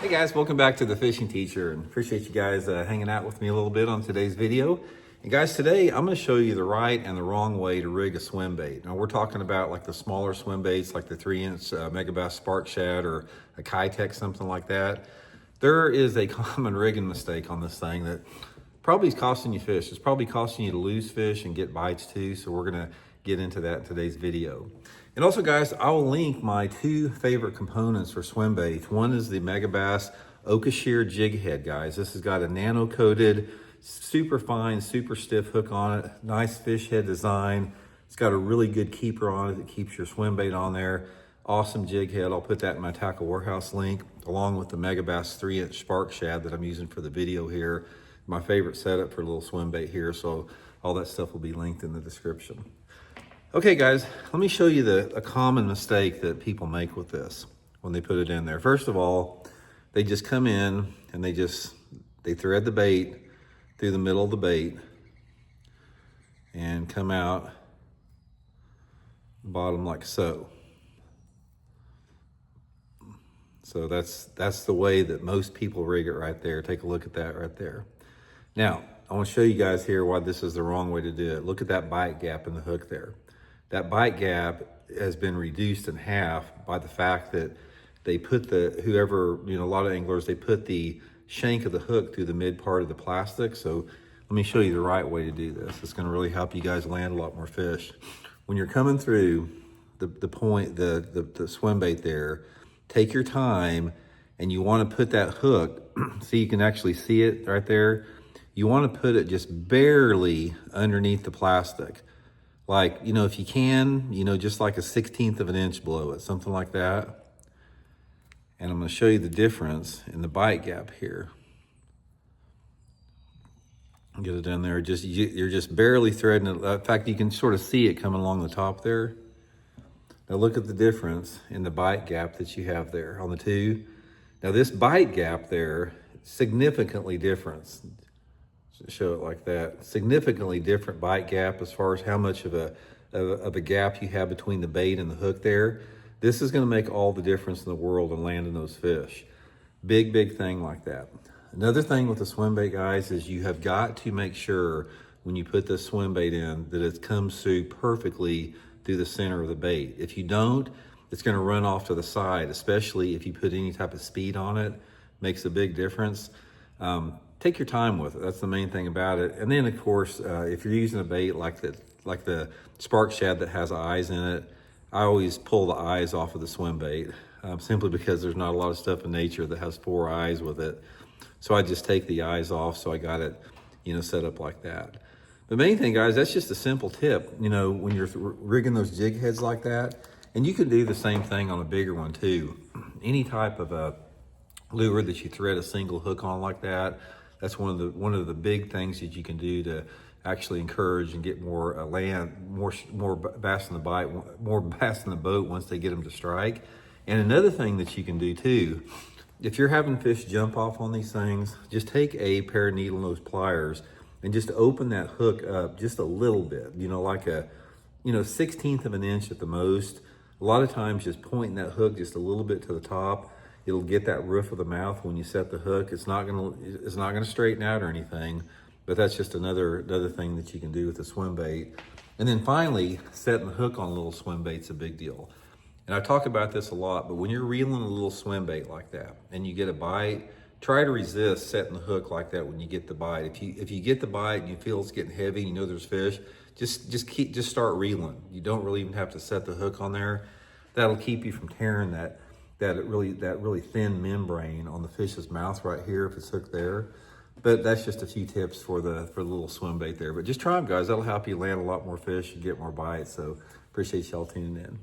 Hey guys, welcome back to The Fishing Teacher, and appreciate you guys hanging out with me a little bit on today's video. And guys, today I'm going to show you the right and the wrong way to rig a swim bait. Now we're talking about like the smaller swim baits, like the 3-inch Megabass Spark Shad or a Kitech, something like that. There is a common rigging mistake on this thing that probably is costing you fish. It's probably costing you to lose fish and get bites too, so we're going to get into that in today's video. And also guys, I'll link my 2 favorite components for swim baits. One is the Megabass okashira Jig Head, guys. This has got a nano coated, super fine, super stiff hook on it. Nice fish head design. It's got a really good keeper on it that keeps your swim bait on there. Awesome jig head. I'll put that in my Tackle Warehouse link, along with the Megabass 3-inch Spark Shad that I'm using for the video here. My favorite setup for a little swim bait here. So all that stuff will be linked in the description. Okay guys, let me show you a common mistake that people make with this when they put it in there. First of all, they just come in and they thread the bait through the middle of the bait and come out bottom like so. So that's the way that most people rig it right there. Take a look at that right there. Now, I want to show you guys here why this is the wrong way to do it. Look at that bite gap in the hook there. That bite gap has been reduced in half by the fact that they put a lot of anglers, they put the shank of the hook through the mid part of the plastic. So let me show you the right way to do this. It's gonna really help you guys land a lot more fish. When you're coming through the swim bait there, take your time and you wanna put that hook, so you can actually see it right there. You wanna put it just barely underneath the plastic. Like, if you can, just like a 1/16 of an inch below it, something like that. And I'm gonna show you the difference in the bite gap here. Get it in there, you're just barely threading it. In fact, you can sort of see it coming along the top there. Now look at the difference in the bite gap that you have there on the 2. Now this bite gap there, significantly different. Show it like that. Significantly different bite gap as far as how much of a gap you have between the bait and the hook there. This is going to make all the difference in the world in landing those fish. Big thing like that. Another thing with the swim bait, guys, is you have got to make sure when you put this swim bait in that it comes through perfectly through the center of the bait. If you don't, it's going to run off to the side, especially if you put any type of speed on it. Makes a big difference. Take your time with it. That's the main thing about it. And then, of course, if you're using a bait like the Spark Shad that has eyes in it, I always pull the eyes off of the swim bait simply because there's not a lot of stuff in nature that has 4 eyes with it. So I just take the eyes off. So I got it, set up like that. The main thing, guys, that's just a simple tip. When you're rigging those jig heads like that, and you can do the same thing on a bigger one too. Any type of a lure that you thread a single hook on like that. That's one of the big things that you can do to actually encourage and get more more bass in the bite, more bass in the boat once they get them to strike. And another thing that you can do too, if you're having fish jump off on these things, just take a pair of needle nose pliers and just open that hook up just a little bit, like a 1/16 of an inch at the most. A lot of times just pointing that hook just a little bit to the top, it'll get that roof of the mouth when you set the hook. It's not gonna straighten out or anything, but that's just another thing that you can do with the swim bait. And then finally, setting the hook on a little swim bait's a big deal. And I talk about this a lot, but when you're reeling a little swim bait like that and you get a bite, try to resist setting the hook like that when you get the bite. If you get the bite and you feel it's getting heavy and there's fish, just start reeling. You don't really even have to set the hook on there. That'll keep you from tearing that really thin membrane on the fish's mouth right here if it's hooked there. But that's just a few tips for the little swim bait there. But just try them, guys. That'll help you land a lot more fish and get more bites. So appreciate y'all tuning in.